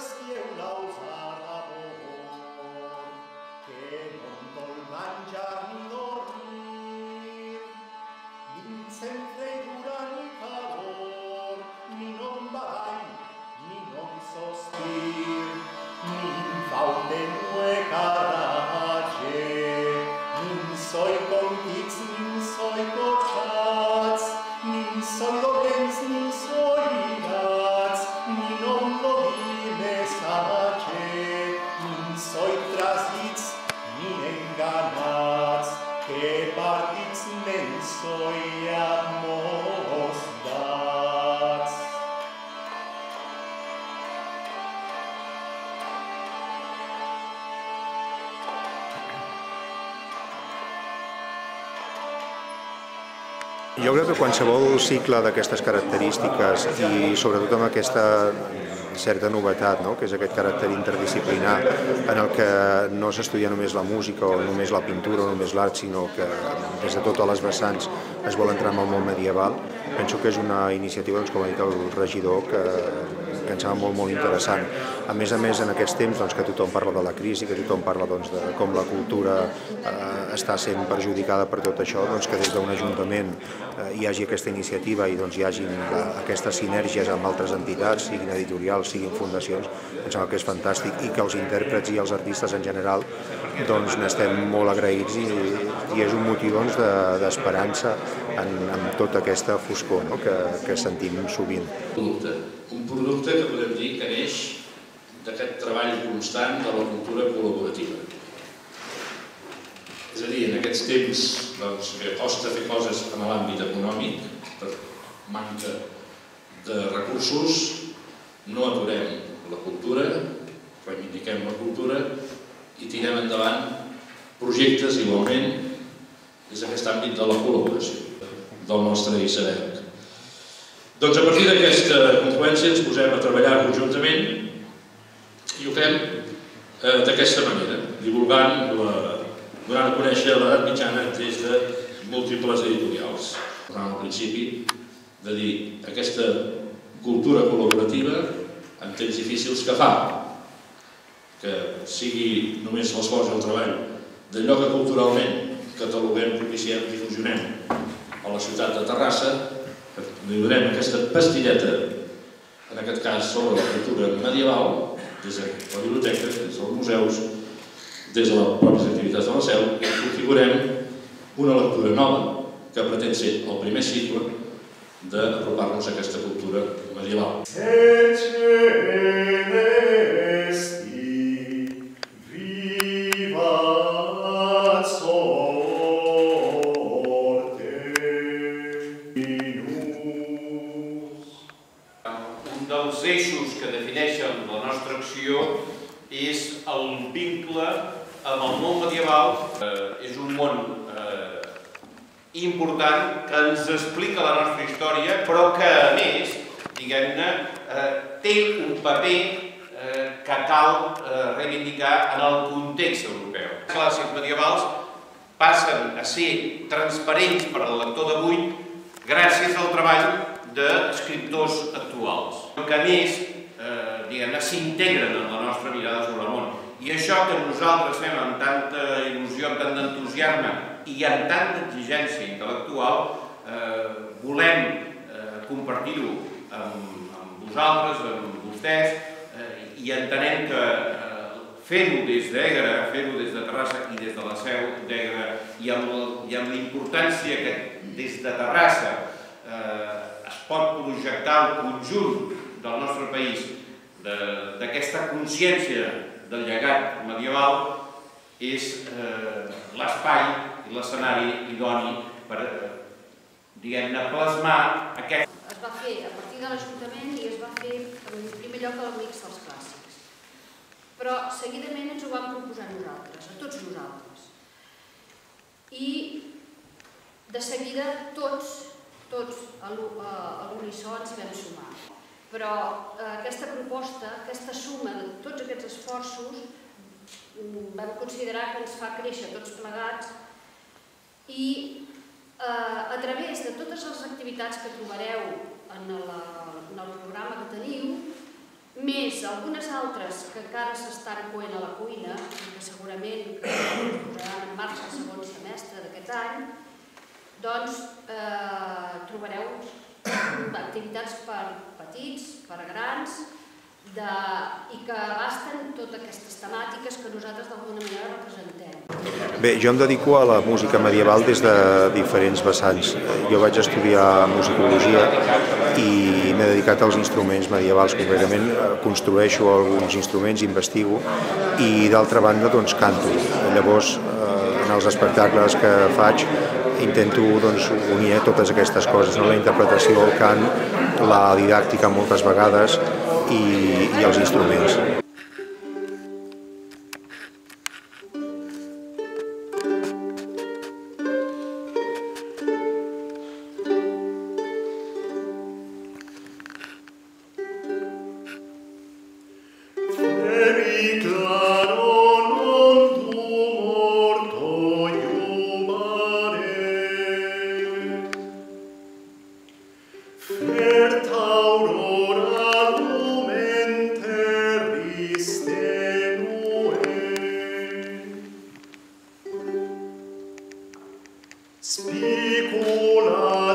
sieu l'ausar d'amor, que non vol mangiar ni dormir, ni se'n fredura ni calor, ni non bany, ni non sospir, ni faute nue carage, ni soi contics, ni soi cocciats, ni soi dolents, ni soi gats, ni non dovime sage, ni soi trasits, ni enganats, que partits nen soi amos dats. Jo crec que qualsevol cicle d'aquestes característiques i sobretot amb aquesta certa novetat, que és aquest caràcter interdisciplinar en el que no s'estudia només la música o només la pintura o només l'art, sinó que des de totes les vessants es vol entrar en el món medieval. Penso que és una iniciativa, com ha dit el regidor, que em sembla molt interessant. A més, en aquests temps que tothom parla de la crisi, que tothom parla de com la cultura està sent perjudicada per tot això, que des d'un ajuntament hi hagi aquesta iniciativa i hi hagi aquestes sinergies amb altres entitats, siguin editorials, siguin fundacions, em sembla que és fantàstic i que els intèrprets i els artistes en general n'estem molt agraïts i és un motiu d'esperança en tota aquesta foscor que sentim sovint. Un producte que podem dir que neix d'aquest treball constant de la cultura col·laborativa. És a dir, en aquests temps que costa fer coses en l'àmbit econòmic, per manca de recursos, no aturem la cultura, reivindiquem la cultura i tirem endavant projectes igualment des d'aquest àmbit de la col·laboració del nostre Iceberg. Doncs a partir d'aquesta confluència ens posem a treballar conjuntament i ho fem d'aquesta manera, divulgant, donant a conèixer l'edat mitjana des de múltiples editorials. Al principi de dir aquesta cultura col·laborativa en temps difícils que fa, que sigui només l'esforç i el treball d'allò que culturalment cataloguem, propiciem, difusionem a la ciutat de Terrassa, li donem aquesta pastilleta, en aquest cas sobre la cultura medieval, des de la biblioteca, des dels museus, des de les pròpies activitats de la Seu, i configurem una lectura nova que pretén ser el primer cicle d'apropar-nos a aquesta cultura medieval. Un dels eixos que defineixen la nostra acció és el vincle amb el món medieval. És un món important que ens explica la nostra història, però que, a més, diguem-ne, té un paper que cal reivindicar en el context europeu. Els clàssics medievals passen a ser transparents per al lector d'avui gràcies al treball d'escriptors actuals, que a més s'integren en la nostra mirada sobre el món. I això que nosaltres fem amb tanta il·lusió, amb tant d'entusiasme i amb tanta exigència intel·lectual, volem compartir-ho amb vosaltres, amb vostès, i entenem que fer-ho des d'Éguera, fer-ho des de Terrassa i des de la Seu d'Éguera, i amb la importància que des de Terrassa es pot projectar el conjunt del nostre país d'aquesta consciència del llegat medieval, és l'espai i l'escenari idoni per, diguem-ne, plasmar aquest... Es va fer a partir de l'Ajuntament i es va fer en primer lloc al Mix dels Clàssics. Però seguidament ens ho vam proposar nosaltres, a tots nosaltres. I de seguida tots a l'unisó ens vam sumar. Però aquesta proposta, aquesta suma de tots aquests esforços, vam considerar que ens fa créixer tots plegats i a través de totes les activitats que trobareu en el programa que teniu, més algunes altres que encara s'estan coent a la cuina i que segurament es posaran en marxa el segon semestre d'aquest any, doncs trobareu activitats per petits, per grans, i que abasten totes aquestes temàtiques que nosaltres d'alguna manera representem. Bé, jo em dedico a la música medieval des de diferents vessants. Jo vaig estudiar musicologia i m'he dedicat als instruments medievals. Concretament construeixo alguns instruments, investigo i d'altra banda doncs canto. Llavors en els espectacles que faig intento unir totes aquestes coses, la interpretació, el cant, la didàctica moltes vegades i els instruments. Spicula